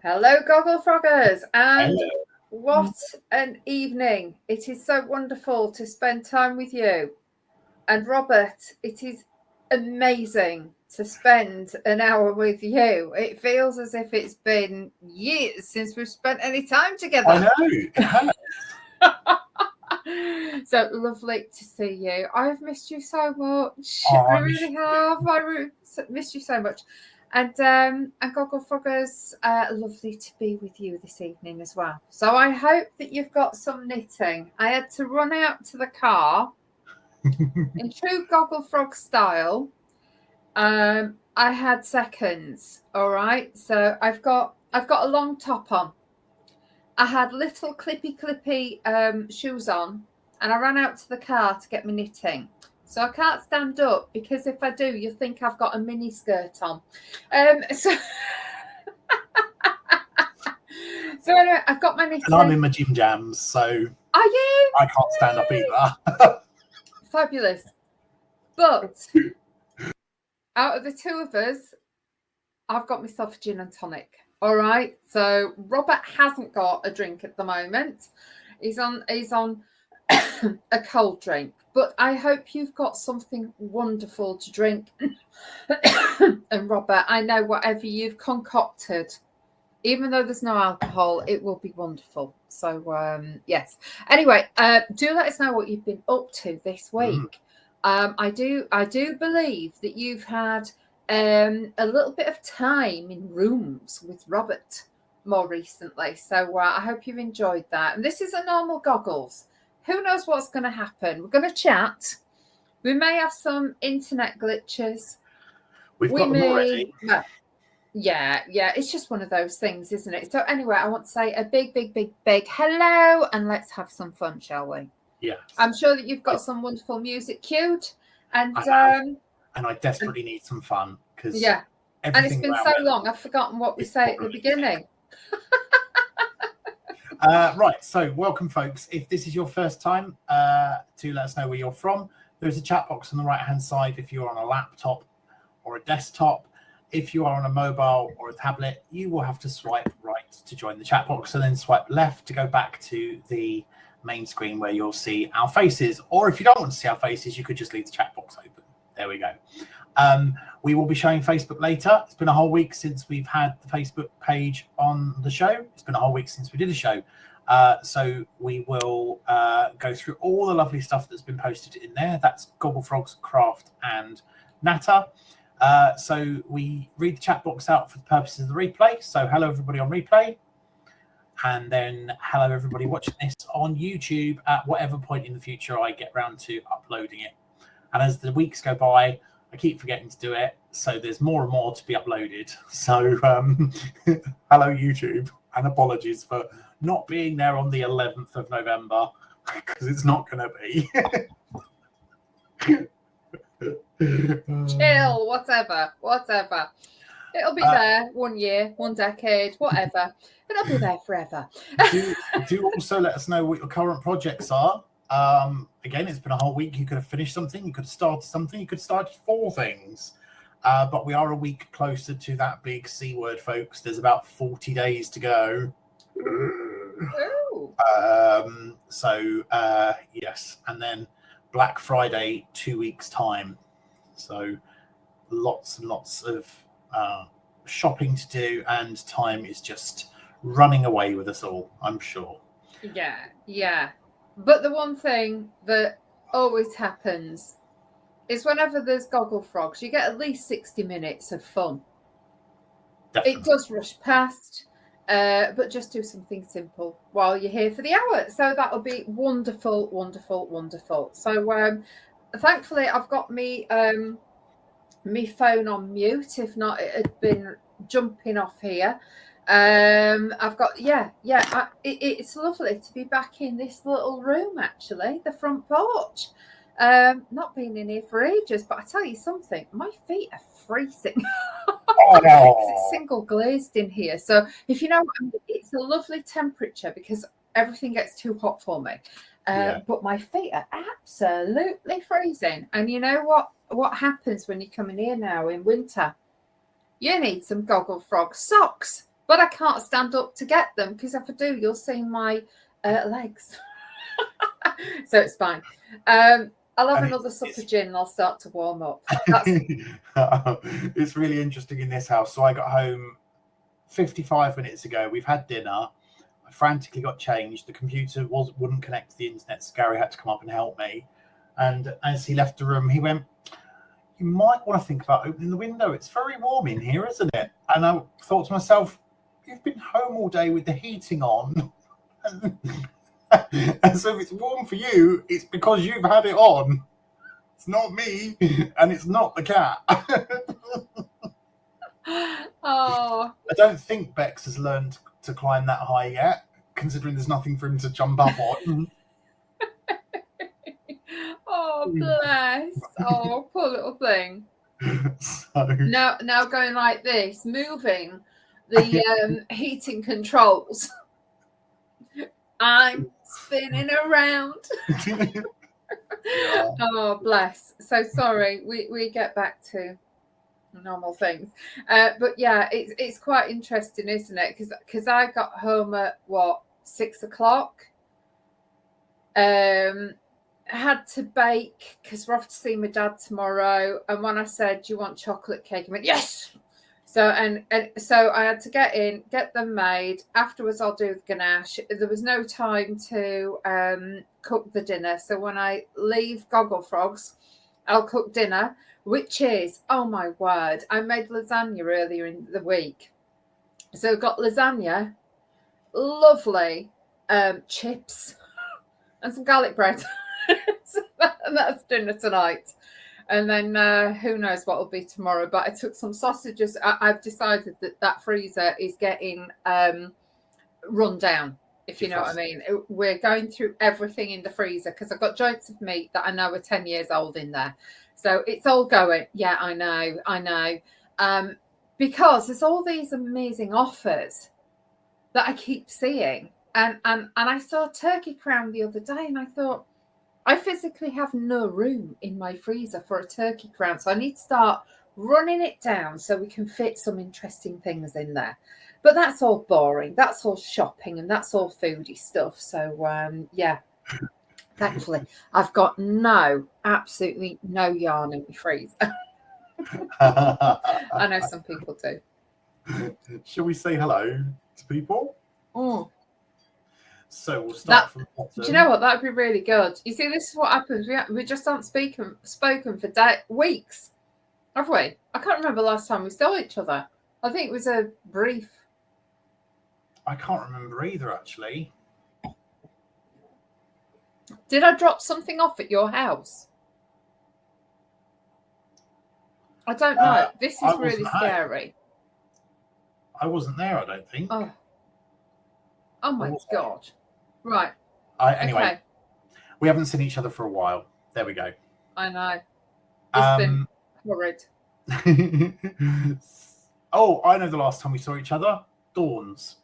Hello, Gogglefroggers, and Hello. what an evening. It is so wonderful to spend time with you. And Robert, it is amazing to spend an hour with you. It feels as if it's been years since we've spent any time together. I know. It has. So lovely to see you. I've missed you so much. Oh, I really have. Missed you so much. And Gogglefroggers, lovely to be with you this evening as well. So I hope that you've got some knitting. I had to run out to the car in true Gogglefrog style. I had seconds. All right. So I've got a long top on. I had little clippy shoes on, and I ran out to the car to get my knitting. So I can't stand up because if I do, you'll think I've got a mini skirt on. So anyway, I've got my knitting. And I'm in my gym jams, so are you? I can't stand up either. Fabulous. But out of the two of us, I've got myself a gin and tonic. All right. So Robert hasn't got a drink at the moment. He's on a cold drink. But I hope you've got something wonderful to drink. And Robert, I know whatever you've concocted, even though there's no alcohol, it will be wonderful. So yes. Anyway, do let us know what you've been up to this week. I do believe that you've had a little bit of time in rooms with Robert more recently. So I hope you've enjoyed that. And this is a normal Goggles. Who knows what's going to happen? We're going to chat. We may have some internet glitches. We've got them already. Yeah. It's just one of those things, isn't it? So anyway, I want to say a big hello, and let's have some fun, shall we? Yeah. I'm sure that you've got some wonderful music queued. And I desperately need some fun because and it's been so long, I've forgotten what we say at the beginning. Right, so welcome, folks. If this is your first time, to let us know where you're from, there's a chat box on the right-hand side if you're on a laptop or a desktop. If you are on a mobile or a tablet, you will have to swipe right to join the chat box and then swipe left to go back to the main screen where you'll see our faces. Or if you don't want to see our faces, you could just leave the chat box open. There we go. We will be showing Facebook later. It's been a whole week since we've had the Facebook page on the show. It's been a whole week since we did a show. So we will go through all the lovely stuff that's been posted in there. That's Gogglefrogs, Craft and Natter. So we read the chat box out for the purposes of the replay. So hello everybody on replay. And then hello everybody watching this on YouTube at whatever point in the future I get around to uploading it. And as the weeks go by, I keep forgetting to do it. So there's more and more to be uploaded. So hello YouTube, and apologies for not being there on the 11th of November because it's not going to be. Chill, whatever. It'll be there 1 year, 1 decade, whatever. It'll be there forever. do also let us know what your current projects are. Again, it's been a whole week. You could have finished something, you could have started something, you could have started 4 things. But we are a week closer to that big C word, folks. There's about 40 days to go. Yes, and then Black Friday 2 weeks time. So lots and lots of shopping to do, and time is just running away with us all, I'm sure. Yeah. But the one thing that always happens is whenever there's Gogglefrogs, you get at least 60 minutes of fun. Definitely. It does rush past, but just do something simple while you're here for the hour. So that will be wonderful. So thankfully, I've got me phone on mute. If not, it had been jumping off here. I've got it's lovely to be back in this little room, actually, the front porch. Not been in here for ages, but I tell you something, my feet are freezing. It's single glazed in here, so if you know, it's a lovely temperature because everything gets too hot for me. But my feet are absolutely freezing. And you know what happens when you come in here now in winter? You need some Gogglefrog socks. but I can't stand up to get them because if I do, you'll see my legs. So it's fine. I'll have another sup of gin and I'll start to warm up. It's really interesting in this house. So I got home 55 minutes ago. We've had dinner. I frantically got changed. The computer wouldn't connect to the internet, so Gary had to come up and help me. And as he left the room, he went, "You might want to think about opening the window. It's very warm in here, isn't it?" And I thought to myself, "You've been home all day with the heating on." And so if it's warm for you, it's because you've had it on. It's not me, and it's not the cat. Oh, I don't think Bex has learned to climb that high yet, considering there's nothing for him to jump up on. Oh, bless. Oh, poor little thing. So now going like this, moving the heating controls. I'm spinning around. Yeah. Oh, bless. So sorry. We get back to normal things. But yeah, it's quite interesting, isn't it? Because I got home at 6 o'clock. Had to bake because we're off to see my dad tomorrow. And when I said, "Do you want chocolate cake?" he went, "Yes." So and so I had to get them made. Afterwards, I'll do the ganache. There was no time to cook the dinner. So when I leave Gogglefrogs, I'll cook dinner, which is, oh my word, I made lasagna earlier in the week. So I've got lasagna, lovely chips, and some garlic bread. So that's dinner tonight. And then who knows what will be tomorrow. But I took some sausages. I've decided that freezer is getting run down, if you know what I mean. We're going through everything in the freezer because I've got joints of meat that I know are 10 years old in there. So it's all going. Yeah, I know. Because there's all these amazing offers that I keep seeing. And I saw a turkey crown the other day and I thought, I physically have no room in my freezer for a turkey crown. So I need to start running it down so we can fit some interesting things in there. But that's all boring. That's all shopping and that's all foodie stuff. So, yeah, thankfully, I've got absolutely no yarn in my freezer. I know some people do. Shall we say hello to people? Oh. So we'll start from the bottom. Do you know what? That would be really good. You see, this is what happens. We just aren't spoken for weeks, have we? I can't remember the last time we saw each other. I think it was a brief. I can't remember either, actually. Did I drop something off at your house? I don't know. This is really scary. I wasn't there, I don't think. Oh my God. Right. Anyway, okay. We haven't seen each other for a while. There we go. I know. It's been horrid. Oh, I know the last time we saw each other. Dawns.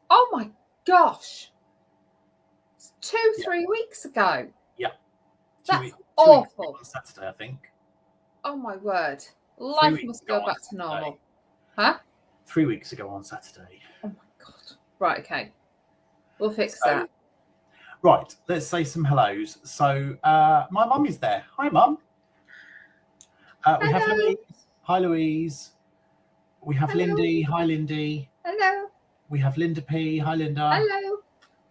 Oh my gosh. 3 weeks ago. Yeah. That's awful. On Saturday, I think. Oh my word. Life must go back to normal. Huh? 3 weeks ago on Saturday. Oh my God. Right, okay. We'll fix that. Right, let's say some hellos. So my mum is there. Hi, Mum. We have Louise. Hi, Louise. We have Lindy. Hi, Lindy. Hello. We have Linda P. Hi, Linda. Hello.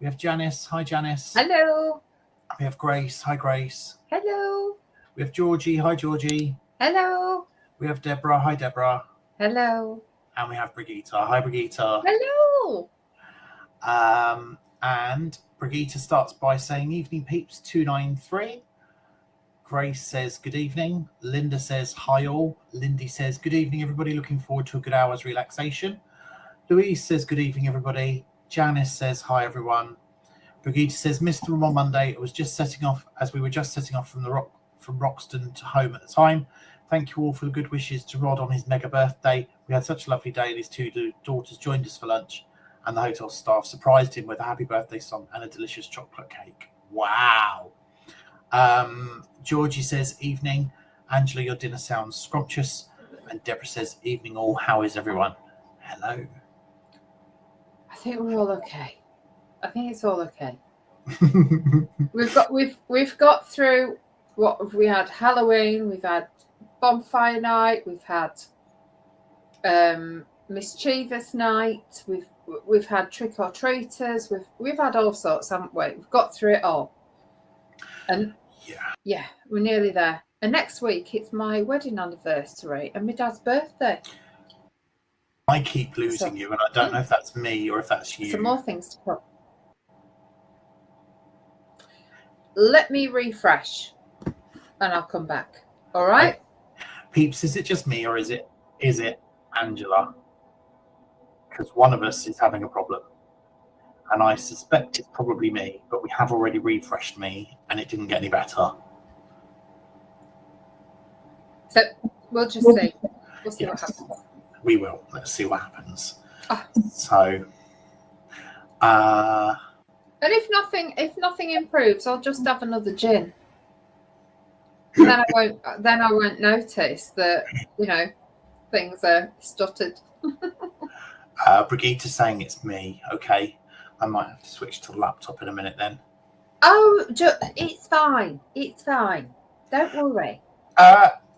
We have Janice. Hi, Janice. Hello. We have Grace. Hi, Grace. Hello. We have Georgie. Hi, Georgie. Hello. We have Deborah. Hi, Deborah. Hello. And we have Brigitte. Hi, Brigitte. Hello. And Brigitte starts by saying, "Evening peeps 293. Grace says, "Good evening." Linda says, "Hi all." Lindy says, "Good evening, everybody. Looking forward to a good hour's relaxation." Louise says, "Good evening, everybody." Janice says, "Hi, everyone." Brigitte says, "Missed the room on Monday. It was just setting off as we were just setting off from Roxton to home at the time. Thank you all for the good wishes to Rod on his mega birthday. We had such a lovely day and his two daughters joined us for lunch and the hotel staff surprised him with a happy birthday song and a delicious chocolate cake." Wow. Georgie says, "Evening. Angela, your dinner sounds scrumptious." And Deborah says, "Evening all. How is everyone?" Hello. I think we're all okay. I think it's all okay. We've got through what have we had? Halloween, we've had bonfire night, we've had mischievous night, we've had trick or treaters, we've had all sorts, haven't we? We've got through it all. And yeah, we're nearly there. And next week it's my wedding anniversary and my dad's birthday. I keep losing you, and I don't know if that's me or if that's you. Some more things to put. Let me refresh and I'll come back. All right? Peeps, is it just me or is it Angela? Because one of us is having a problem. And I suspect it's probably me, but we have already refreshed me and it didn't get any better. So we'll just see. We'll see what happens. We will. Let's see what happens. Oh. So and if nothing improves, I'll just have another gin. Then I won't notice that, things are stuttered. Brigitte's saying it's me. Okay. I might have to switch to the laptop in a minute then. Oh, it's fine. It's fine. Don't worry.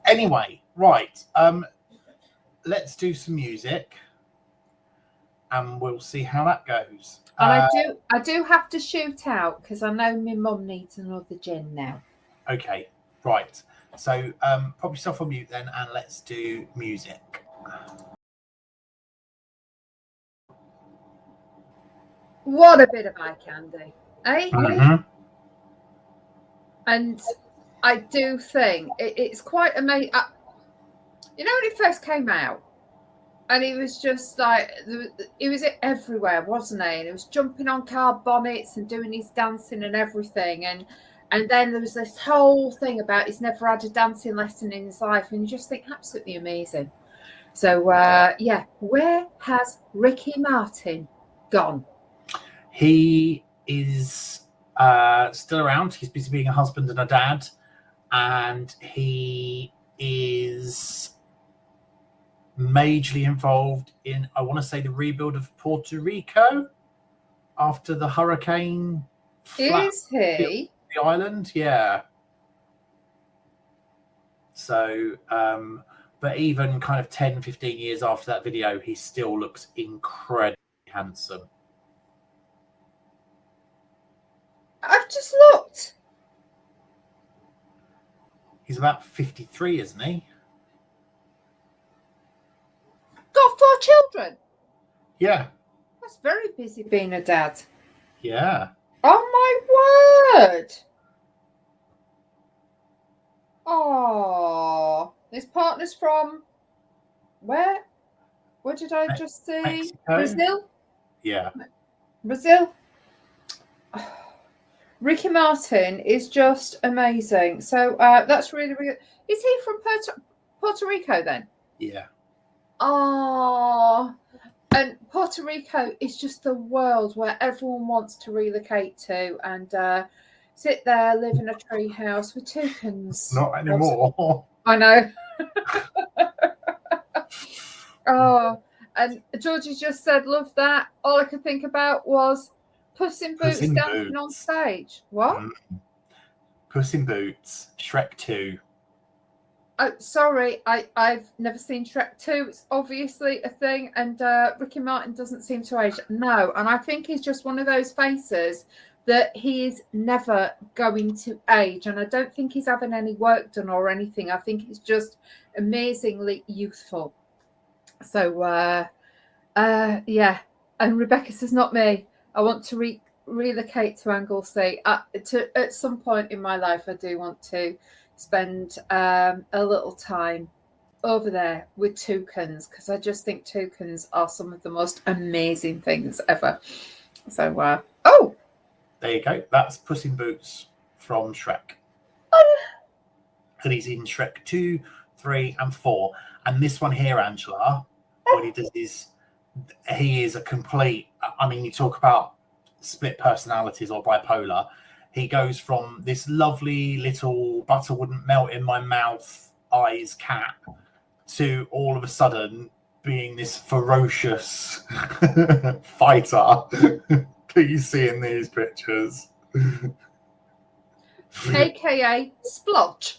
Anyway, right. Let's do some music and we'll see how that goes. And I do have to shoot out because I know my mum needs another gin now. Okay, right. So pop yourself on mute then and let's do music. What a bit of eye candy, eh? Mm-hmm. And I do think it's quite amazing. When it first came out, and it was just like, it was everywhere, wasn't it? And it was jumping on car bonnets and doing his dancing and everything. And then there was this whole thing about he's never had a dancing lesson in his life. And you just think, absolutely amazing. So, where has Ricky Martin gone? He is still around. He's busy being a husband and a dad. And he is majorly involved in, I want to say, the rebuild of Puerto Rico after the hurricane. Is he? The island, yeah. So, but even kind of 10, 15 years after that video, he still looks incredibly handsome. I've just looked. He's about 53, isn't he? Got 4 children. Yeah. That's very busy being a dad. Yeah. Oh my word. Oh, his partner's from where? What did I just say? Mexico? Brazil? Yeah. Brazil? Ricky Martin is just amazing. So that's really, really good. Is he from Puerto Rico then? Yeah. Oh, and Puerto Rico is just the world where everyone wants to relocate to and sit there, live in a tree house with toucans. Not anymore. I know. Oh, and Georgie just said, love that. All I could think about was Puss in Boots dancing on stage. What? Puss in Boots, Shrek 2. Oh, sorry, I've never seen Shrek 2. It's obviously a thing, and Ricky Martin doesn't seem to age. No, and I think he's just one of those faces that he is never going to age, and I don't think he's having any work done or anything. I think he's just amazingly youthful. So, yeah. And Rebecca says, not me. I want to relocate to Anglesey. At some point in my life, I do want to spend a little time over there with toucans because I just think toucans are some of the most amazing things ever. So, there you go. That's Puss in Boots from Shrek. And he's in Shrek 2, 3, and 4. And this one here, Angela, what he does is he is a complete. I mean, you talk about split personalities or bipolar. He goes from this lovely little butter wouldn't melt in my mouth eyes cat to all of a sudden being this ferocious fighter that you see in these pictures. AKA Splodge.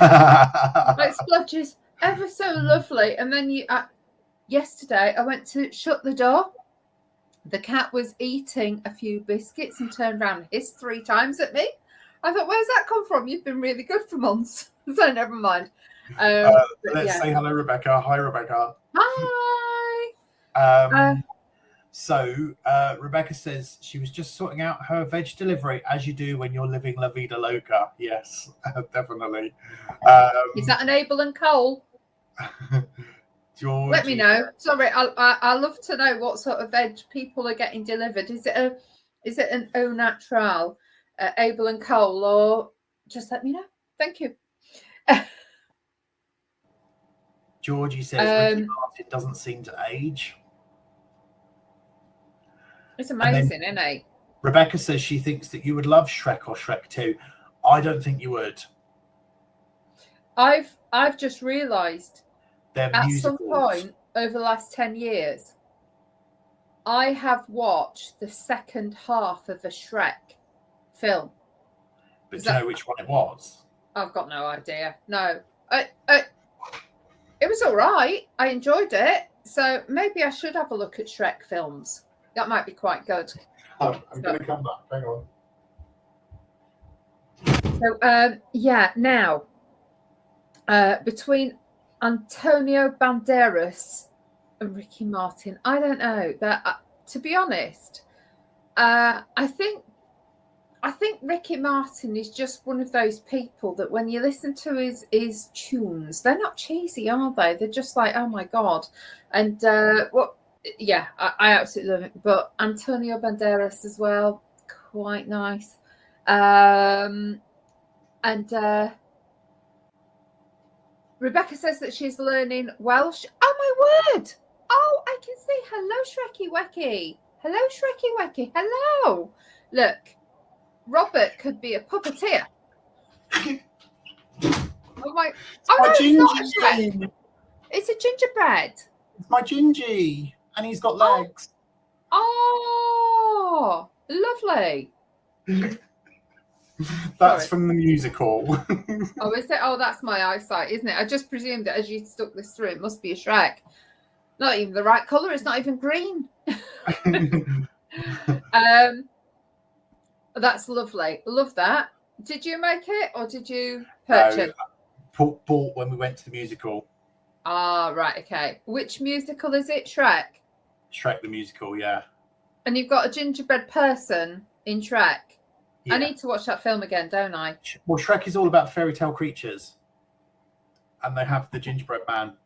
Like, Splodge is ever so lovely. And then yesterday I went to shut the door. The cat was eating a few biscuits and turned around and hissed 3 times at me. I thought, where's that come from? You've been really good for months. So never mind. Let's say hello, Rebecca. Hi, Rebecca. Hi. So Rebecca says she was just sorting out her veg delivery, as you do when you're living La Vida Loca. Yes, definitely. Is that an Abel and Cole? Georgie. Let me know. Sorry, I love to know what sort of veg people are getting delivered. Is it an au natural, Abel and Cole, or just let me know? Thank you. Georgie says Ricky Martin doesn't seem to age. It's amazing, isn't it? Rebecca says she thinks that you would love Shrek or Shrek 2. I don't think you would. I've just realised at musicals. some point over the last 10 years, I have watched the second half of a Shrek film. But do you know which one it was? I've got no idea. No. It was all right. I enjoyed it. So maybe I should have a look at Shrek films. That might be quite good. I'm going to come back. Hang on. So, now, between Antonio Banderas and Ricky Martin, I don't know. To be honest, I think Ricky Martin is just one of those people that when you listen to his tunes, they're not cheesy, are they? They're just like, oh my God. And I absolutely love it. But Antonio Banderas as well, quite nice. Rebecca says that she's learning Welsh. Oh my word! Oh, I can say hello, Shrekky Wecky. Hello, Shrekky Wecky. Hello. Look, Robert could be a puppeteer. Oh my! Oh no, it's not a Shrek. It's a gingerbread. It's my Gingy, and he's got legs. Oh, lovely. That's from the musical. Oh, is it? Oh, that's my eyesight, isn't it? I just presumed that as you stuck this through, it must be a Shrek. Not even the right colour. It's not even green. That's lovely. Love that. Did you make it or did you purchase? Bought when we went to the musical. Ah, right. Okay. Which musical is it? Shrek? Shrek the musical, yeah. And you've got a gingerbread person in Shrek. Yeah. I need to watch that film again, don't I? Well, Shrek is all about fairy tale creatures. And they have the gingerbread man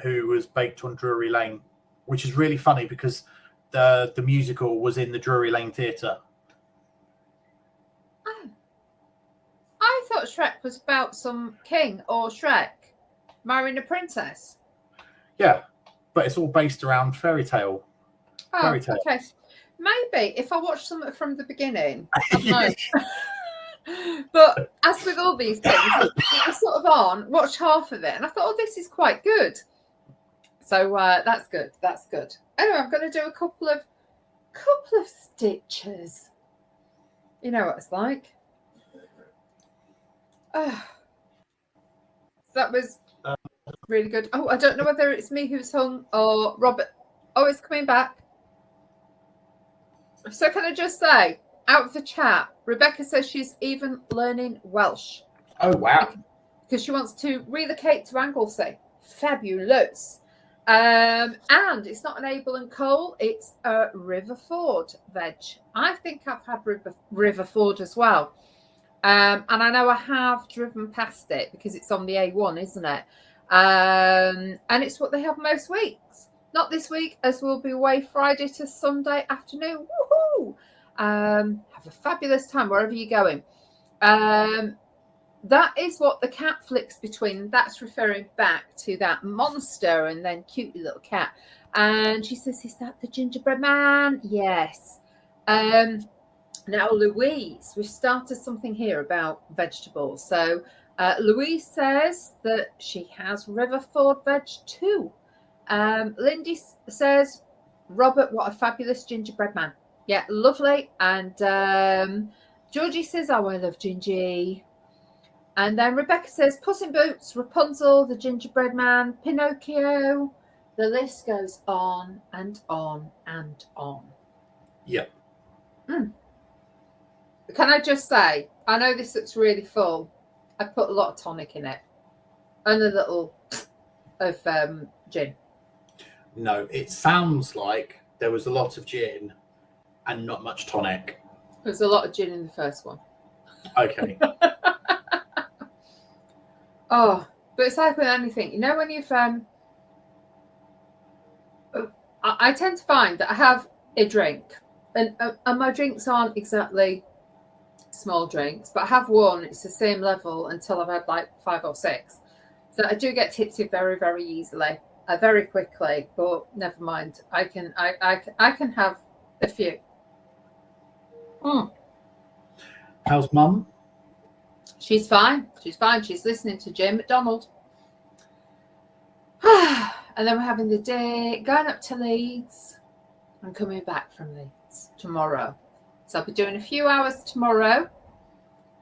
who was baked on Drury Lane, which is really funny because the musical was in the Drury Lane Theatre. Oh. I thought Shrek was about some king or Shrek marrying a princess. Yeah, but it's all based around fairy tales. Okay. Maybe if I watch something from the beginning, I don't know. But as with all these things, it was sort of on, watched half of it, and I thought, oh, this is quite good. So that's good. That's good. Anyway, I'm going to do a couple of stitches. You know what it's like. So that was really good. Oh, I don't know whether it's me who's hung or Robert. Oh, it's coming back. So can I just say, out of the chat, Rebecca says she's even learning Welsh. Oh, wow. Because she wants to relocate to Anglesey. Fabulous. And it's not an Abel and Cole, it's a Riverford veg. I think I've had Riverford as well. And I know I have driven past it because it's on the A1, isn't it? And it's what they have most weeks. Not this week, as we'll be away Friday to Sunday afternoon. Woohoo! Have a fabulous time wherever you're going. That is what the cat flicks between. That's referring back to that monster and then cute little cat. And she says, is that the gingerbread man? Yes. Now, Louise, we've started something here about vegetables. So Louise says that she has river ford veg too. Lindy says, Robert, what a fabulous gingerbread man. Yeah, lovely. And Georgie says, oh, I love Gingy. And then Rebecca says, Puss in Boots, Rapunzel, the gingerbread man, Pinocchio. The list goes on and on and on. Yep. Can I just say, I know this looks really full. I put a lot of tonic in it and a little of gin. No, it sounds like there was a lot of gin and not much tonic. There's a lot of gin in the first one. Okay. Oh, but it's like with anything. You know when you've... I tend to find that I have a drink. And my drinks aren't exactly small drinks, but I have one. It's the same level until I've had like 5 or 6. So I do get tipsy very, very easily, very quickly. But never mind. I can have a few. How's Mum? She's fine. She's fine. She's listening to Jim McDonald. And then we're having the day going up to Leeds and coming back from Leeds tomorrow. So I'll be doing a few hours tomorrow.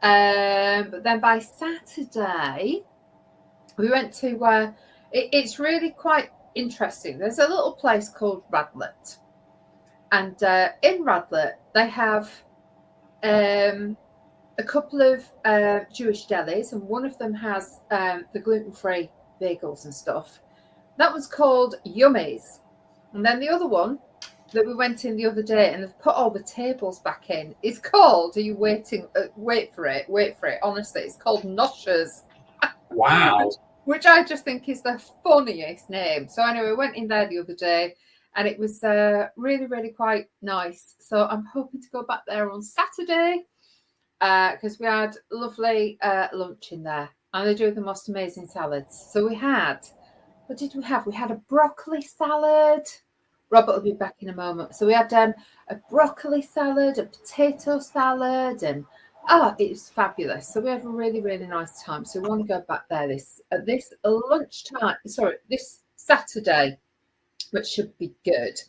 But then by Saturday, we went to, it's really quite interesting. There's a little place called Radlett. And in Radlett, they have a couple of Jewish delis, and one of them has the gluten-free bagels and stuff. That was called Yummies. And then the other one that we went in the other day and they've put all the tables back in is called, are you waiting? Wait for it. Honestly, it's called Noshers. Wow. Which I just think is the funniest name. So anyway, we went in there the other day and it was really, really quite nice. So I'm hoping to go back there on Saturday because we had lovely lunch in there. And they do the most amazing salads. So we had... What did we have? We had a broccoli salad. Robert will be back in a moment. So we had a broccoli salad, a potato salad, and it was fabulous. So we had a really, really nice time. So we want to go back there this lunchtime. Sorry, this Saturday, which should be good.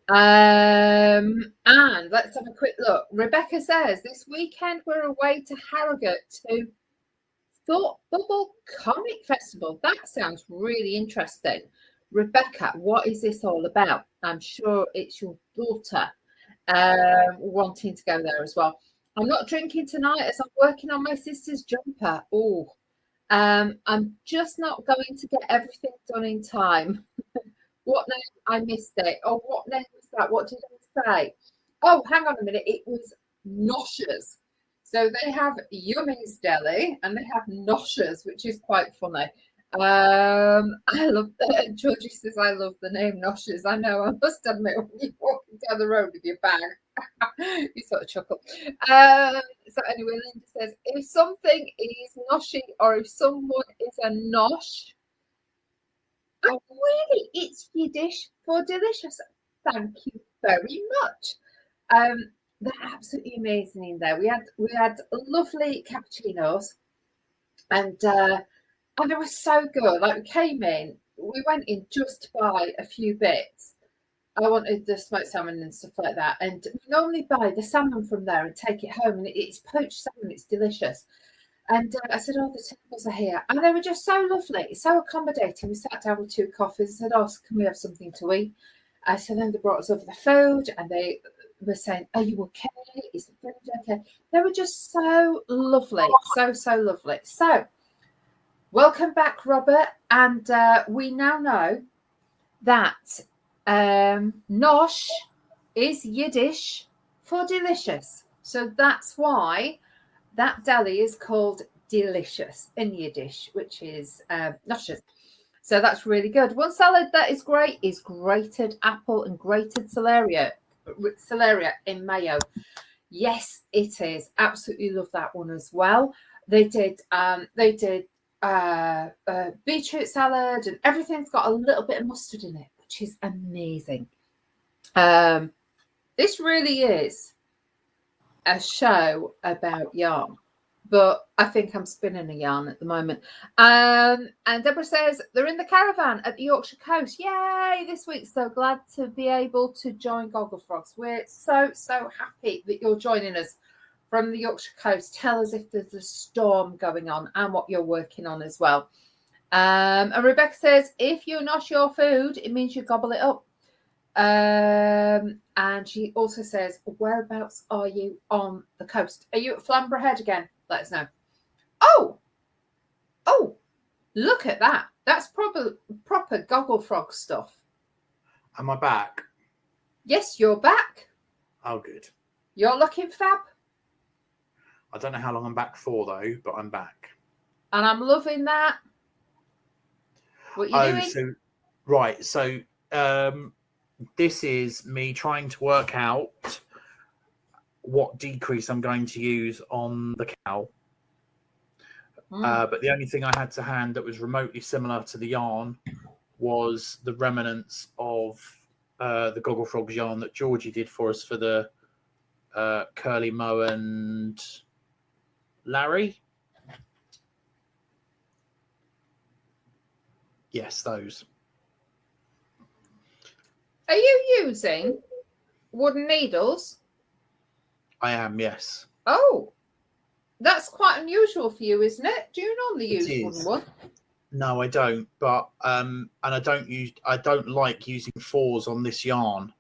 And let's have a quick look. Rebecca says this weekend we're away to Harrogate to Thought Bubble Comic Festival. That sounds really interesting. Rebecca, what is this all about? I'm sure it's your daughter wanting to go there as well. I'm not drinking tonight as I'm working on my sister's jumper. I'm just not going to get everything done in time. What name? I missed it. Oh, what name was that? What did I say? Oh, hang on a minute. It was Noshers. So they have Yummies Deli and they have Noshers, which is quite funny. I love that. Georgie says, I love the name Noshers. I know, I must admit, when you're walking down the road with your bag, you sort of chuckle. So anyway, Linda says, if something is noshy or if someone is a nosh, oh, really, it's Yiddish for delicious. Thank you very much. They're absolutely amazing in there. We had lovely cappuccinos, and they were so good. Like we came in, we went in just to buy a few bits. I wanted the smoked salmon and stuff like that, and we normally buy the salmon from there and take it home, and it's poached salmon. It's delicious. And I said, oh, the tables are here. And they were just so lovely, so accommodating. We sat down with 2 coffees and said, oh, can we have something to eat? So then they brought us over the food and they were saying, are you okay? Is the food okay? They were just so lovely, so lovely. So welcome back, Robert. And we now know that nosh is Yiddish for delicious. So that's why that deli is called Delicious in Yiddish, which is noshers. So that's really good. One salad that is great is grated apple and grated celeria in mayo. Yes, it is. Absolutely love that one as well. They did beetroot salad, and everything's got a little bit of mustard in it, which is amazing. This really is a show about yarn, but I think I'm spinning a yarn at the moment. And Deborah says they're in the caravan at the Yorkshire coast. Yay! This week, so glad to be able to join Gogglefrogs. We're so happy that you're joining us from the Yorkshire coast. Tell us if there's a storm going on and what you're working on as well. And Rebecca says, if you nosh your food, it means you gobble it up. And she also says, whereabouts are you on the coast? Are you at Flamborough Head again? Let us know. Oh, look at that. That's proper Gogglefrog stuff. Am I back? Yes, you're back. Oh, good. You're looking fab. I don't know how long I'm back for, though, but I'm back. And I'm loving that. What are you doing? So this is me trying to work out what decrease I'm going to use on the cow. But the only thing I had to hand that was remotely similar to the yarn was the remnants of the Gogglefrogs yarn that Georgie did for us for the Curly Mo and Larry. Yes, those. Are you using wooden needles? I am, yes. Oh, that's quite unusual for you, isn't it? Do you normally use wooden one? No, I don't. But and I don't like using 4s on this yarn.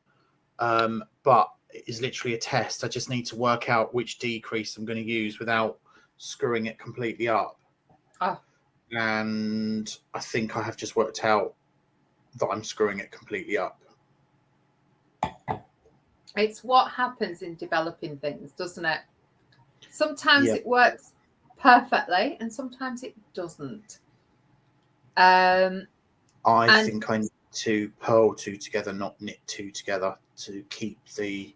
But it is literally a test. I just need to work out which decrease I'm going to use without screwing it completely up. Oh. And I think I have just worked out that I'm screwing it completely up. It's what happens in developing things, doesn't it? Sometimes it works perfectly and sometimes it doesn't. I think I need to purl 2 together, not knit 2 together to keep the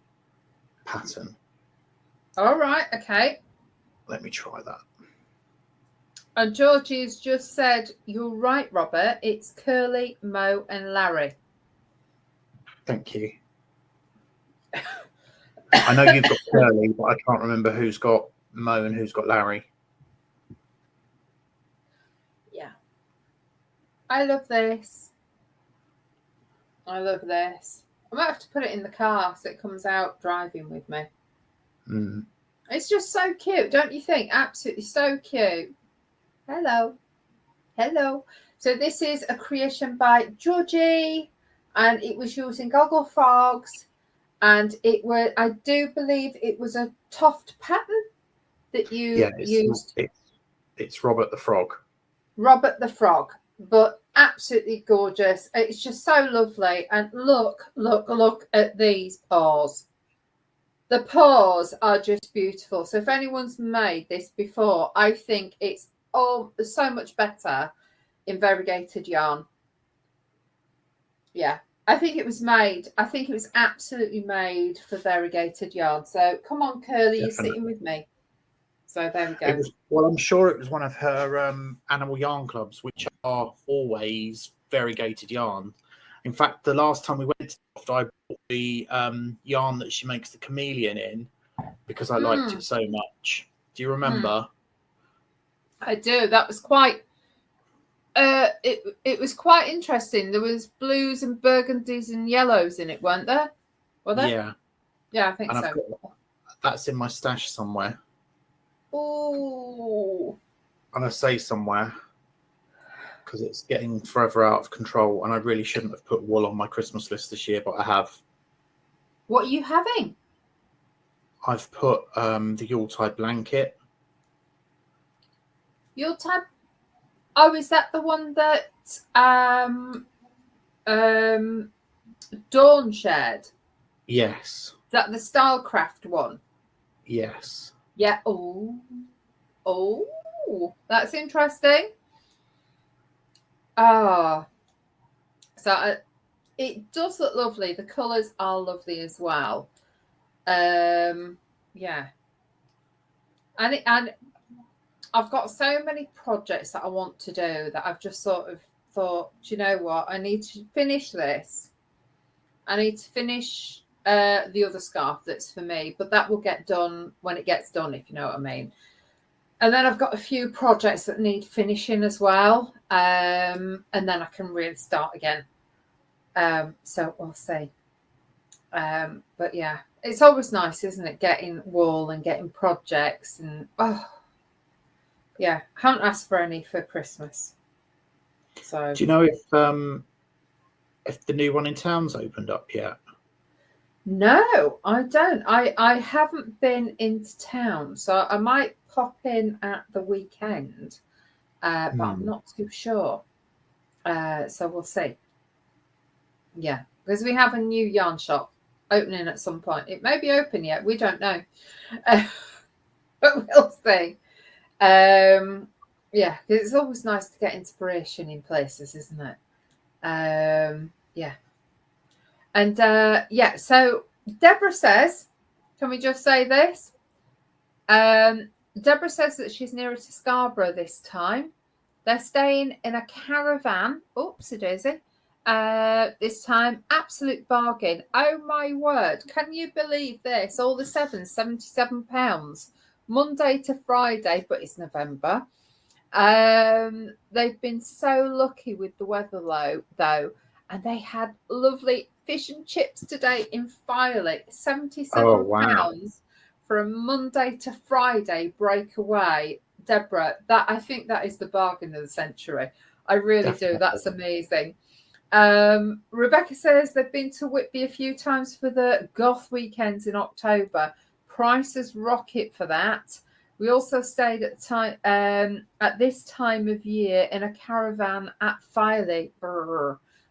pattern. All right, okay. Let me try that. And Georgie's just said, you're right, Robert. It's Curly, Mo, and Larry. Thank you. I know you've got Curly, but I can't remember who's got Mo and who's got Larry. Yeah. I love this. I love this. I might have to put it in the car so it comes out driving with me. It's just so cute, don't you think? Absolutely so cute. Hello. So this is a creation by Georgie, and it was using Gogglefrogs, and I do believe it was a Toft pattern that you used. It's Robert the Frog. Robert the Frog, but absolutely gorgeous. It's just so lovely. And look at these paws. The paws are just beautiful. So if anyone's made this before, I think it's so much better in variegated yarn. Yeah, I think it was absolutely made for variegated yarn. So come on, Curly, you're sitting with me. So there we go. I'm sure it was one of her animal yarn clubs, which are always variegated yarn. In fact, the last time we went to Toft, I bought the yarn that she makes the chameleon in because I liked it so much. Do you remember? I do. That was quite. It was quite interesting. There was blues and burgundies and yellows in it, weren't there? Were there? Yeah, I think so. That's in my stash somewhere. Oh. And I say somewhere because it's getting forever out of control, and I really shouldn't have put wool on my Christmas list this year, but I have. What are you having? I've put the Yuletide blanket. Yuletide? Oh, is that the one that Dawn shared? Yes. Is that the Stylecraft one? Yes. Yeah. Oh, that's interesting. So it does look lovely. The colours are lovely as well. Yeah. And I've got so many projects that I want to do that I've just sort of thought, do you know what? I need to finish this. I need to finish the other scarf that's for me, but that will get done when it gets done, if you know what I mean. And then I've got a few projects that need finishing as well. And then I can really start again. So we'll see. But yeah, it's always nice, isn't it? Getting wool and getting projects and yeah, haven't asked for any for Christmas. So do you know if the new one in town's opened up yet? no, I don't. I haven't been into town, so I might pop in at the weekend, but I'm not too sure. So we'll see. Yeah, because we have a new yarn shop opening at some point. It may be open yet. We don't know, but we'll see. Yeah, because it's always nice to get inspiration in places, isn't it? Yeah. And yeah, so Deborah says, can we just say this? Deborah says that she's nearer to Scarborough this time. They're staying in a caravan. Oopsie daisy. This time, absolute bargain. Oh my word. Can you believe this? All the sevens, £77. Monday to Friday, but it's November. They've been so lucky with the weather though, and they had lovely fish and chips today in Filey. £77 for a Monday to Friday breakaway. Deborah, that I think that is the bargain of the century. I really do. That's amazing. Rebecca says they've been to Whitby a few times for the goth weekends in October. Prices rocket for that. We also stayed at this time of year in a caravan at Filey.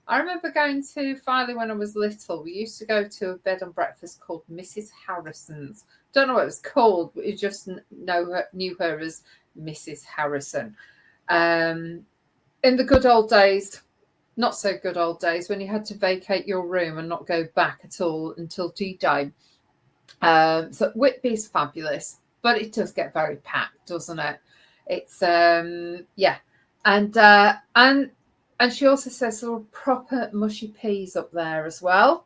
I remember going to Filey when I was little. We used to go to a bed and breakfast called Mrs. Harrison's. Don't know what it was called, but we just knew her as Mrs. Harrison. In the good old days, not so good old days, when you had to vacate your room and not go back at all until tea time. So Whitby's fabulous, but it does get very packed, doesn't it? It's yeah, and she also says there are proper mushy peas up there as well,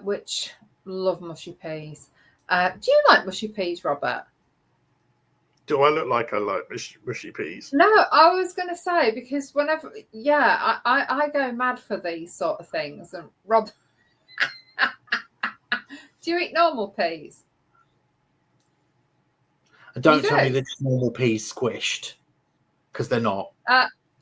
which love mushy peas. Do you like mushy peas, Robert? Do I look like I like mushy peas? No, I was going to say, because whenever, yeah, I go mad for these sort of things. And Rob, do you eat normal peas? Don't tell me they're just normal peas squished, because they're not.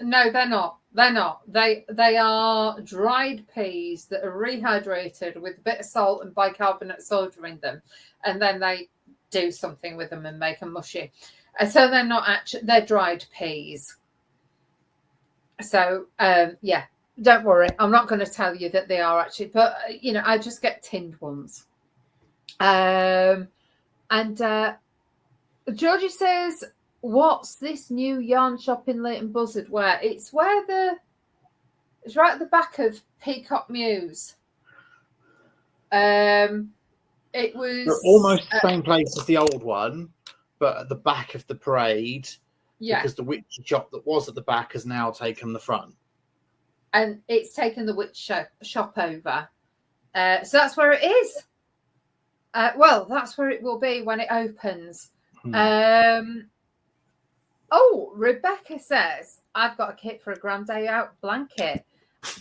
No, they're not. They're not. They are dried peas that are rehydrated with a bit of salt and bicarbonate soda in them, and then they do something with them and make them mushy. And so they're not actually, they're dried peas. So yeah, don't worry. I'm not going to tell you that they are actually, but you know, I just get tinned ones. And Georgie says, what's this new yarn shop in Leighton Buzzard where? It's right at the back of Peacock Mews. It was They're almost the same place as the old one, but at the back of the parade. Yeah. Because the witch shop that was at the back has now taken the front. And it's taken the witch shop over. So that's where it is. Well, that's where it will be when it opens. Oh, Rebecca says, I've got a kit for a grand day out blanket.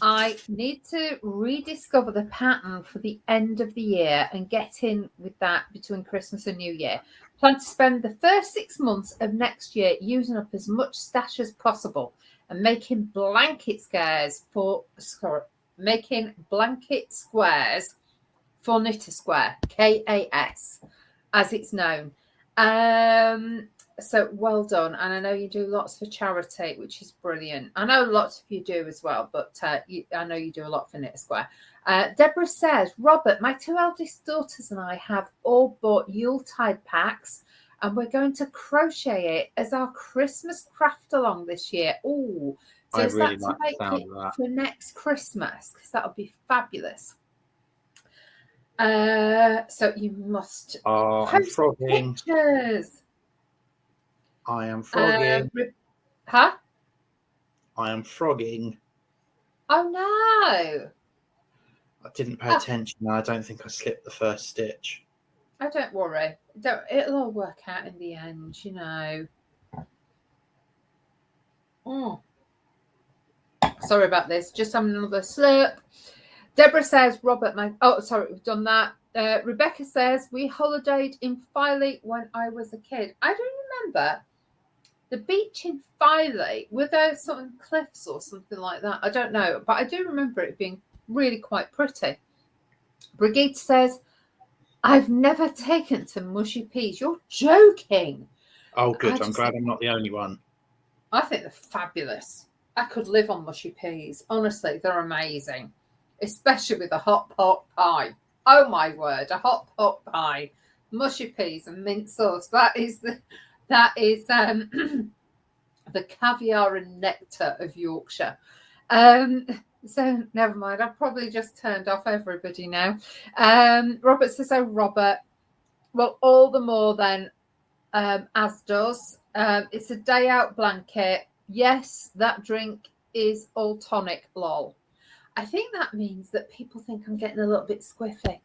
I need to rediscover the pattern for the end of the year and get in with that between Christmas and New Year. Plan to spend the first 6 months of next year using up as much stash as possible and making blanket squares for Knitter Square, KAS, as it's known. So well done. And I know you do lots for charity, which is brilliant. I know lots of you do as well, but I know you do a lot for Knitter Square. Deborah says, Robert, my 2 eldest daughters and I have all bought Yuletide packs, and we're going to crochet it as our Christmas craft along this year. Oh, so is that to make it for next Christmas? Because that'll be fabulous. So you must post pictures. I am frogging. Huh? I am frogging. Oh no! I didn't pay attention. I don't think I slipped the first stitch. Oh, don't worry. It'll all work out in the end, you know. Sorry about this. Just having another slurp. Deborah says, Robert, we've done that. Rebecca says, we holidayed in Filey when I was a kid. I don't remember the beach in Filey. Were there some cliffs or something like that? I don't know, but I do remember it being really quite pretty. Brigitte says, I've never taken to mushy peas. You're joking. Oh, good. I'm glad I'm not the only one. I think they're fabulous. I could live on mushy peas. Honestly, they're amazing, especially with a hot pot pie. Oh my word, a hot pot pie, mushy peas and mint sauce. That is the caviar and nectar of Yorkshire. So never mind. I've probably just turned off everybody now. Robert says, "Oh, Robert, well, all the more then." As does. It's a day out blanket. Yes, that drink is all tonic, lol. I think that means that people think I'm getting a little bit squiffy.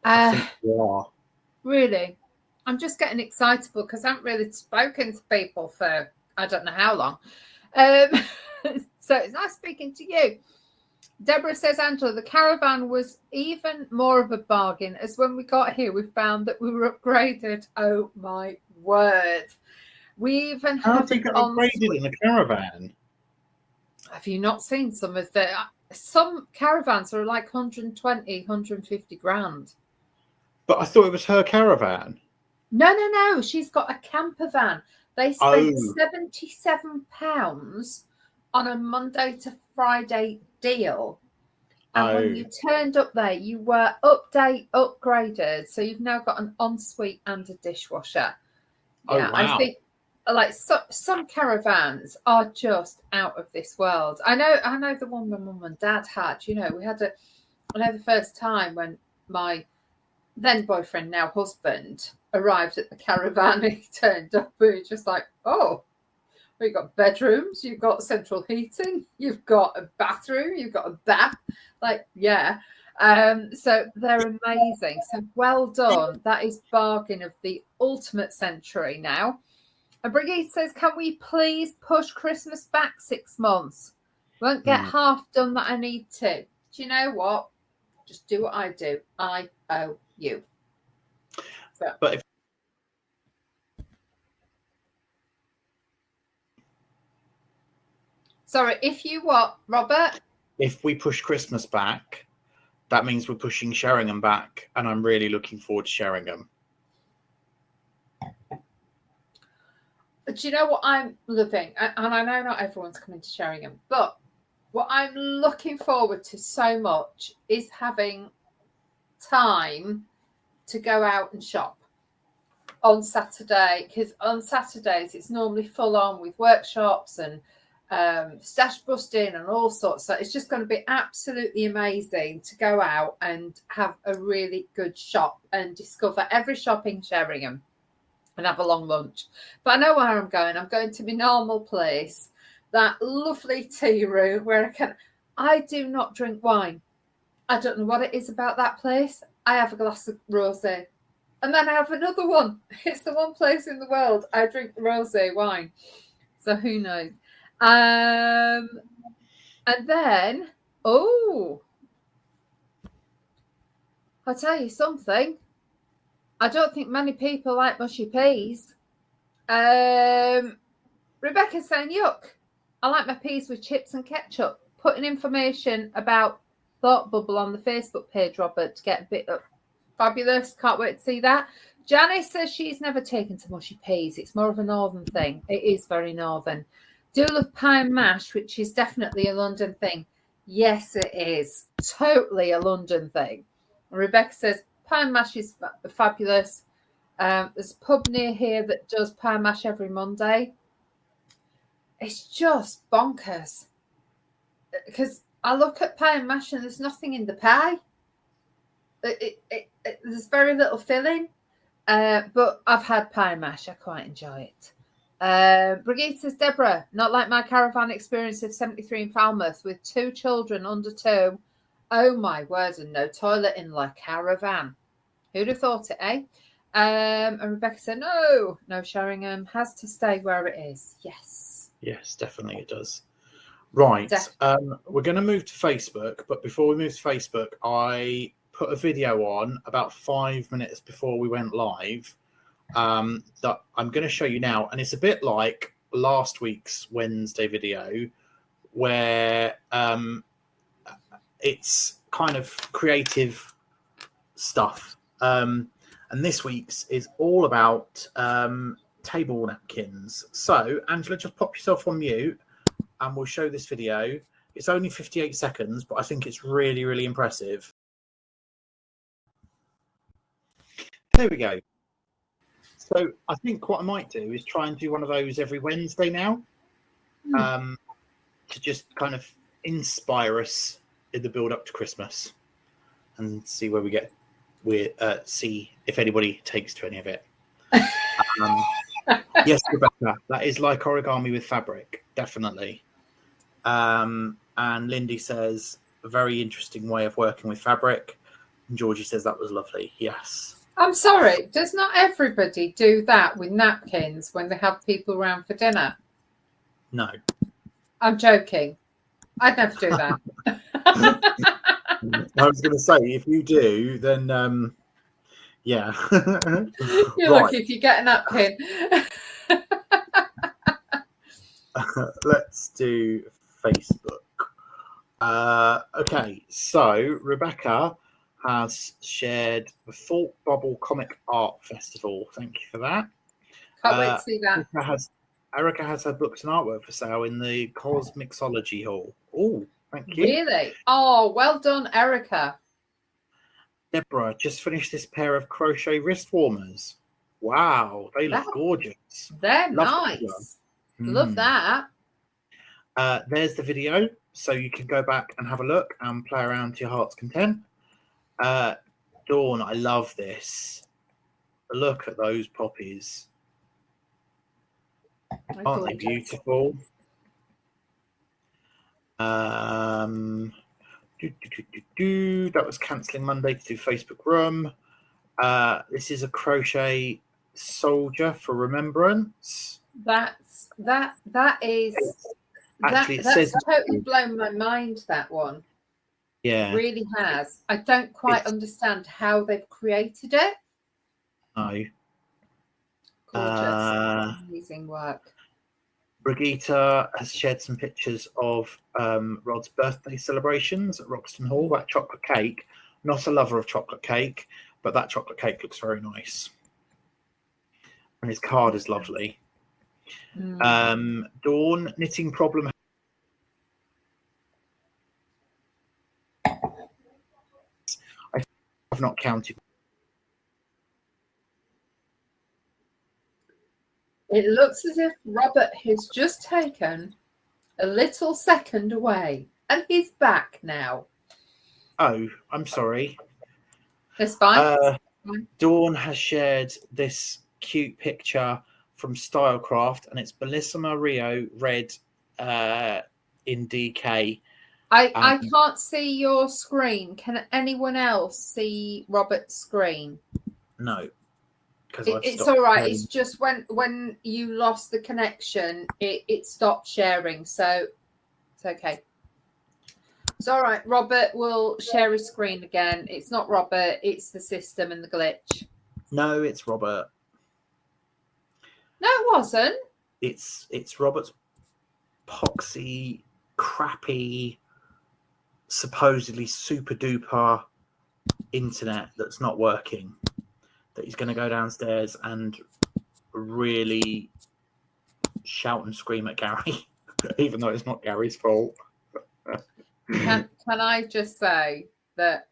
I think you are. Really? I'm just getting excitable because I haven't really spoken to people for I don't know how long. So it's nice speaking to you. Deborah says, Angela, the caravan was even more of a bargain as when we got here, we found that we were upgraded. Oh, my word. We even How have do you get upgraded in a caravan? Have you not seen some of the... Some caravans are like 120, 150 grand. But I thought it was her caravan. No. She's got a camper van. They spent £77 on a Monday to Friday deal. And when you turned up there, you were upgraded. So you've now got an ensuite and a dishwasher. Yeah, wow. I think like some caravans are just out of this world. I know the one my mum and dad had. You know, I know the first time when my then boyfriend, now husband, arrived at the caravan, he turned up and he was just like, oh, well, you've got bedrooms, you've got central heating, you've got a bathroom, you've got a bath. Like, yeah. So they're amazing. So well done. That is bargain of the ultimate century now. And Brigitte says, can we please push Christmas back 6 months? Won't get half done that I need to. Do you know what? Just do what I do. I owe you. So. But Sorry, if you what, Robert? If we push Christmas back, that means we're pushing Sheringham back, and I'm really looking forward to Sheringham. Do you know what I'm loving? And I know not everyone's coming to Sheringham, but what I'm looking forward to so much is having time to go out and shop on Saturday, because on Saturdays it's normally full on with workshops and stash busting and all sorts. So it's just going to be absolutely amazing to go out and have a really good shop and discover every shop in Sheringham and have a long lunch. But I know where I'm going. I'm going to my normal place, that lovely tea room where I do not drink wine. I don't know what it is about that place. I have a glass of rosé and then I have another one. It's the one place in the world I drink rosé wine. So who knows? And then, I'll tell you something. I don't think many people like mushy peas. Rebecca's saying, yuck. I like my peas with chips and ketchup. Putting information about Thought Bubble on the Facebook page, Robert, to get a bit of fabulous. Can't wait to see that. Janice says she's never taken to mushy peas. It's more of a northern thing. It is very northern. Do love pie and mash, which is definitely a London thing. Yes, it is. Totally a London thing. Rebecca says pie and mash is fabulous. There's a pub near here that does pie and mash every Monday. It's just bonkers. Because I look at pie and mash and there's nothing in the pie. There's very little filling. But I've had pie and mash. I quite enjoy it. Brigitte says, Deborah, not like my caravan experience of 73 in Falmouth with 2 children under 2. Oh my word, and no toilet in la caravan. Who'd have thought it, eh? And Rebecca said, no, Sheringham has to stay where it is. Yes, definitely it does. Right. We're going to move to Facebook, but before we move to Facebook, I put a video on about 5 minutes before we went live that I'm going to show you now, and it's a bit like last week's Wednesday video where it's kind of creative stuff, and this week's is all about table napkins. So Angela, just pop yourself on mute and we'll show this video. It's only 58 seconds, but I think it's really, really impressive. There we go. So I think what I might do is try and do one of those every Wednesday now, to just kind of inspire us in the build up to Christmas and see where we get. See if anybody takes to any of it. Yes, Rebecca, that is like origami with fabric, definitely. And Lindy says, a very interesting way of working with fabric. And Georgie says that was lovely. Yes. I'm sorry, does not everybody do that with napkins when they have people around for dinner? No. I'm joking. I'd never do that. I was going to say, if you do, then yeah. You're lucky if you get a napkin. Let's do Facebook. Okay, so Rebecca has shared the Thought Bubble Comic Art Festival. Thank you for that. Can't wait to see that. Erica has her books and artwork for sale in the Cosmixology Hall. Oh, thank you. Really? Oh, well done, Erica. Deborah just finished this pair of crochet wrist warmers. Wow, they look gorgeous. They're nice. Love that. There's the video, so you can go back and have a look and play around to your heart's content. Dawn, I love this. Look at those poppies. Aren't they beautiful? That was cancelling Monday to do Facebook room. This is a crochet soldier for Remembrance. That says totally blown my mind, that one. Yeah. It really has. I don't quite understand how they've created it. No. Gorgeous. Amazing work. Brigitte has shared some pictures of Rod's birthday celebrations at Roxton Hall. That chocolate cake, not a lover of chocolate cake, but that chocolate cake looks very nice. And his card is lovely. Dawn, knitting problem. I've not counted. It looks as if Robert has just taken a little second away and he's back now. Oh, I'm sorry. It's fine. Dawn has shared this cute picture from Stylecraft, and it's Bellissima Rio red in DK. I can't see your screen. Can anyone else see Robert's screen? No. It's all right. It's just when you lost the connection, it stopped sharing. So it's okay. It's all right. Robert will share his screen again. It's not Robert. It's the system and the glitch. No, it's Robert. No, it wasn't. It's Robert's poxy, crappy, supposedly super duper internet that's not working. That he's going to go downstairs and really shout and scream at Gary, even though it's not Gary's fault. Can I just say that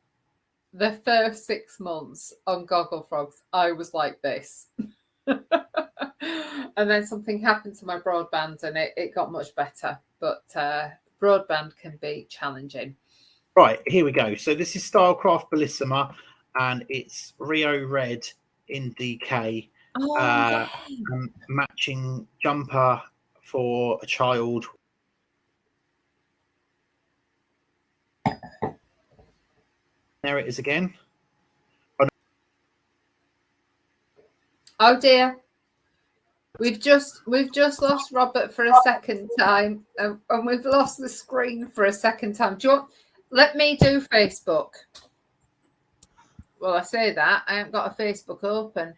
the first 6 months on Gogglefrogs, I was like this. And then something happened to my broadband and it got much better. But broadband can be challenging. Right, here we go. So this is Stylecraft Bellissima, and it's Rio Red in DK. Matching jumper for a child. There it is again. Oh dear. We've just lost Robert for a second time, and we've lost the screen for a second time. Do you want? Let me do Facebook. Well, I say that I haven't got a Facebook open.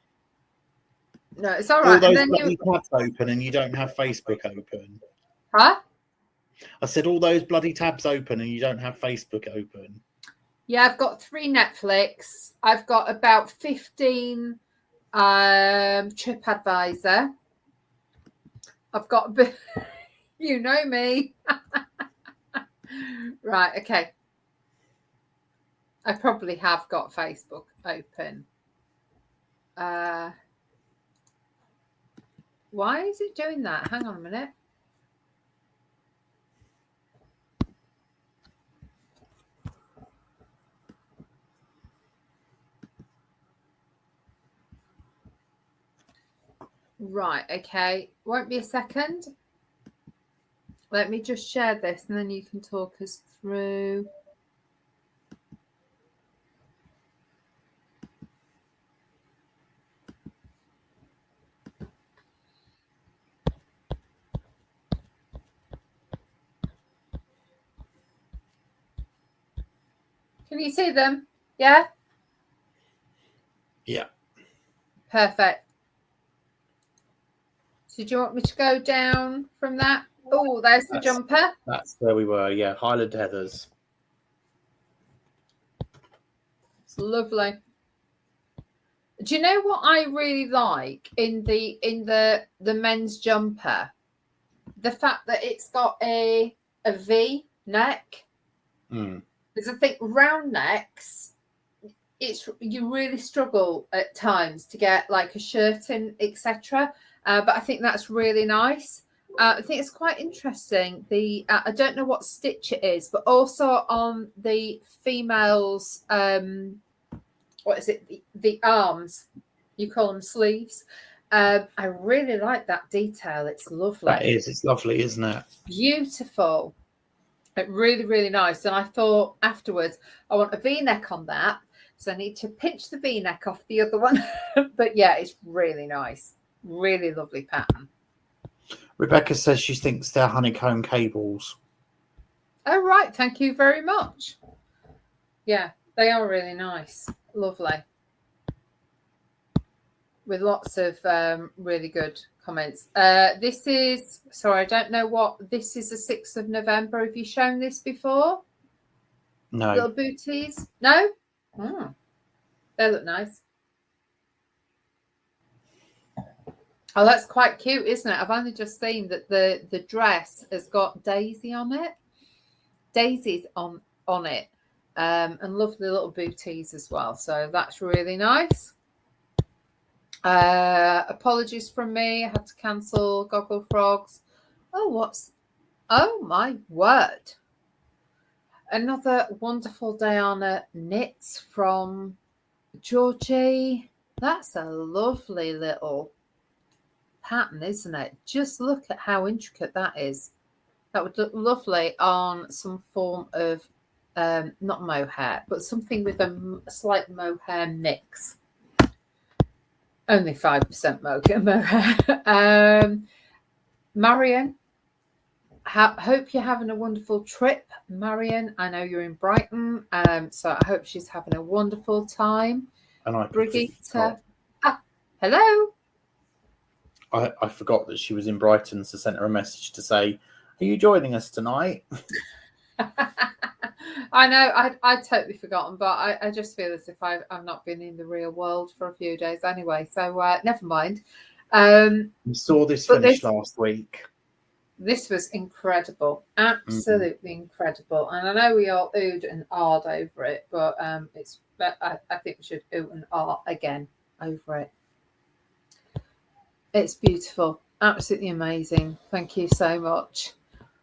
No, it's all right. All those and then bloody tabs open, and you don't have Facebook open. Huh? I said all those bloody tabs open, and you don't have Facebook open. Yeah, I've got 3 Netflix. I've got about 15 TripAdvisor. I've got, you know me. Right, okay. I probably have got Facebook open. Why is it doing that? Hang on a minute. Right, okay. Won't be a second. Let me just share this and then you can talk us through. Can you see them? Yeah? Yeah. Perfect. So do you want me to go down from that? Oh, there's the jumper. That's where we were. Yeah, Highland Heathers. It's lovely. Do you know what I really like in the men's jumper? The fact that it's got a V neck. Because I think round necks, you really struggle at times to get like a shirt in, etc. But I think that's really nice. I think it's quite interesting. I don't know what stitch it is, but also on the females, what is it? The arms, you call them sleeves. I really like that detail. It's lovely. That is. It's lovely, isn't it? Beautiful. Really, really nice. And I thought afterwards, I want a V-neck on that. So I need to pinch the V-neck off the other one. But yeah, it's really nice. Really lovely pattern. Rebecca says she thinks they're honeycomb cables. Oh, right. Thank you very much. Yeah, they are really nice. Lovely. With lots of really good comments. This is, sorry, I don't know what, this is the 6th of November. Have you shown this before? No. Little booties? No? Oh, they look nice. Oh, that's quite cute, isn't it? I've only just seen that the dress has got daisy on it. Daisies on it. And lovely little booties as well. So that's really nice. Apologies from me. I had to cancel Gogglefrogs. Oh my word. Another wonderful Diana knits from Georgie. That's a lovely little pattern, isn't it? Just look at how intricate that is. That would look lovely on some form of not mohair, but something with a slight mohair mix. Only 5% mohair. Marion, hope you're having a wonderful trip, Marion. I know you're in Brighton, so I hope she's having a wonderful time. And Brigitte, hello. I forgot that she was in Brighton, so sent her a message to say, "Are you joining us tonight?" I know, I'd totally forgotten, but I just feel as if I've not been in the real world for a few days anyway, so never mind. We saw this finish last week. This was incredible, absolutely incredible, and I know we all oohed and ahed over it, but I think we should ooh and ah again over it. It's beautiful, absolutely amazing. Thank you so much.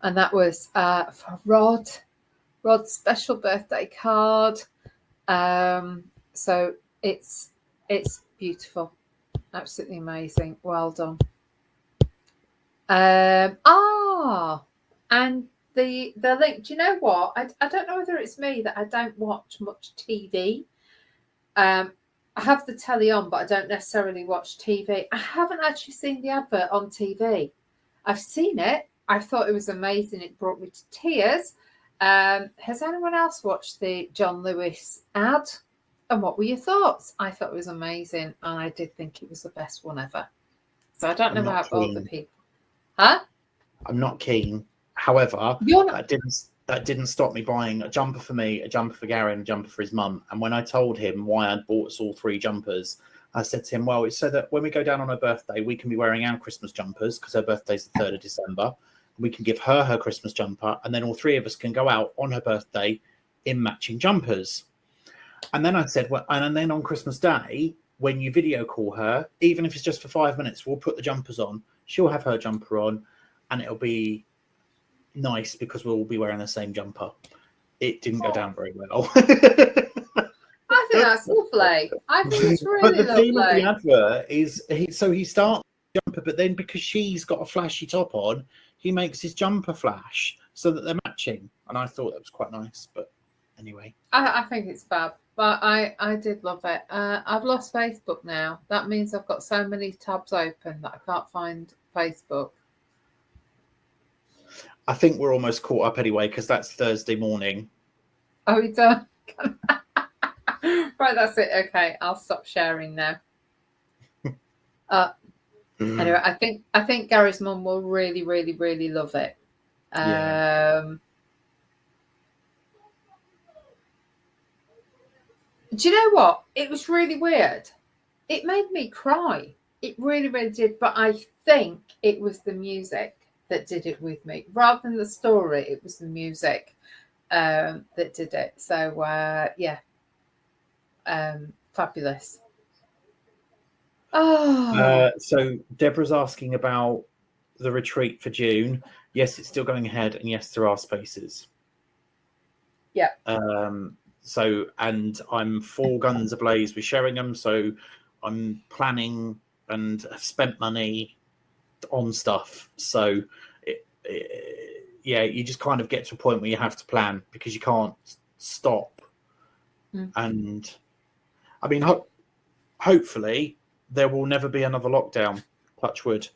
And that was for Rod's special birthday card. So it's beautiful, absolutely amazing. Well done. And the link. Do you know what? I don't know whether it's me that I don't watch much TV. I have the telly on, but I don't necessarily watch TV. I haven't actually seen the advert on TV. I've seen it. I thought it was amazing. It brought me to tears. Has anyone else watched the John Lewis ad? And what were your thoughts? I thought it was amazing, and I did think it was the best one ever. So I don't know about other people. Huh? I'm not keen. However, You're not... that didn't stop me buying a jumper for me, a jumper for Gary, and a jumper for his mum. And when I told him why I'd bought us all 3 jumpers, I said to him, well, it's so that when we go down on her birthday, we can be wearing our Christmas jumpers, because her birthday's the 3rd of December. We can give her Christmas jumper, and then all 3 of us can go out on her birthday in matching jumpers. And then I said, well, and then on Christmas Day, when you video call her, even if it's just for 5 minutes, we'll put the jumpers on. She'll have her jumper on, and it'll be nice because we'll all be wearing the same jumper. It didn't go down very well. I think that's lovely. I think it's really but the lovely. theme of the advert is he starts the jumper, but then because she's got a flashy top on, he makes his jumper flash so that they're matching. And I thought that was quite nice. But anyway, I think it's fab. But I did love it. I've lost Facebook now. That means I've got so many tabs open that I can't find Facebook. I think we're almost caught up anyway, because that's Thursday morning. Oh, we done? Right, that's it. Okay, I'll stop sharing now. Anyway, I think Gary's mum will really, really, really love it. Do you know what? It was really weird. It made me cry. It really, really did. But I think it was the music that did it with me. Rather than the story, it was the music that did it. So, fabulous. Oh. So Deborah's asking about the retreat for June. Yes, it's still going ahead, and yes, there are spaces. Yeah. So, and I'm full guns ablaze with sharing them. So I'm planning and have spent money on stuff. So, you just kind of get to a point where you have to plan because you can't stop. And I mean, hopefully there will never be another lockdown, touch wood,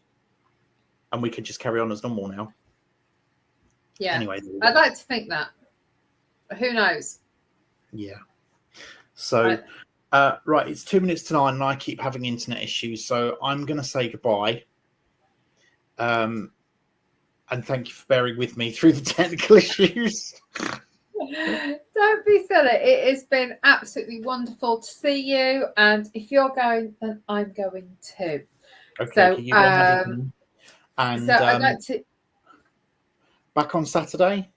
and we could just carry on as normal now. Yeah. Anyway, I'd like to think that. Who knows? Yeah. So, right, it's 2 minutes to 9, and I keep having internet issues, so I'm going to say goodbye. And thank you for bearing with me through the technical issues. Don't be silly. It has been absolutely wonderful to see you, and if you're going, then I'm going too. Okay. So, Can you go and have it then? And so I'd like to back on Saturday.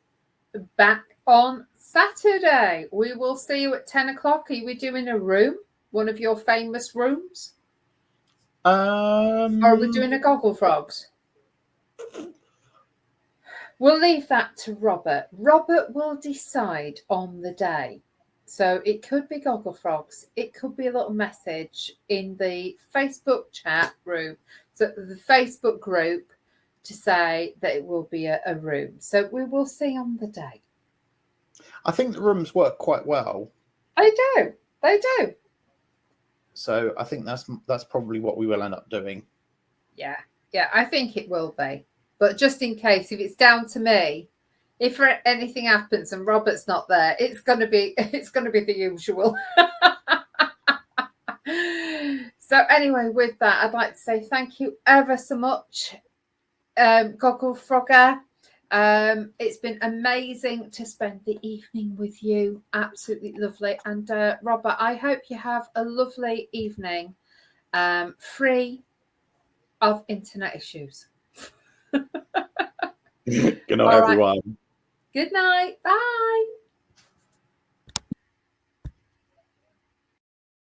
Back on Saturday. We will see you at 10 o'clock. Are we doing a room? One of your famous rooms? Or are we doing a Gogglefrogs? We'll leave that to Robert. Robert will decide on the day. So it could be Gogglefrogs. It could be a little message in the Facebook chat room, so the Facebook group, to say that it will be a room. So we will see on the day. I think the rooms work quite well. They do. So I think that's probably what we will end up doing. Yeah, I think it will be. But just in case, if it's down to me, if anything happens and Robert's not there, it's gonna be the usual. So anyway, with that, I'd like to say thank you ever so much, Gogglefrogger. It's been amazing to spend the evening with you. Absolutely lovely. And Robert, I hope you have a lovely evening, free of internet issues. Good night, everyone. Good night. Bye.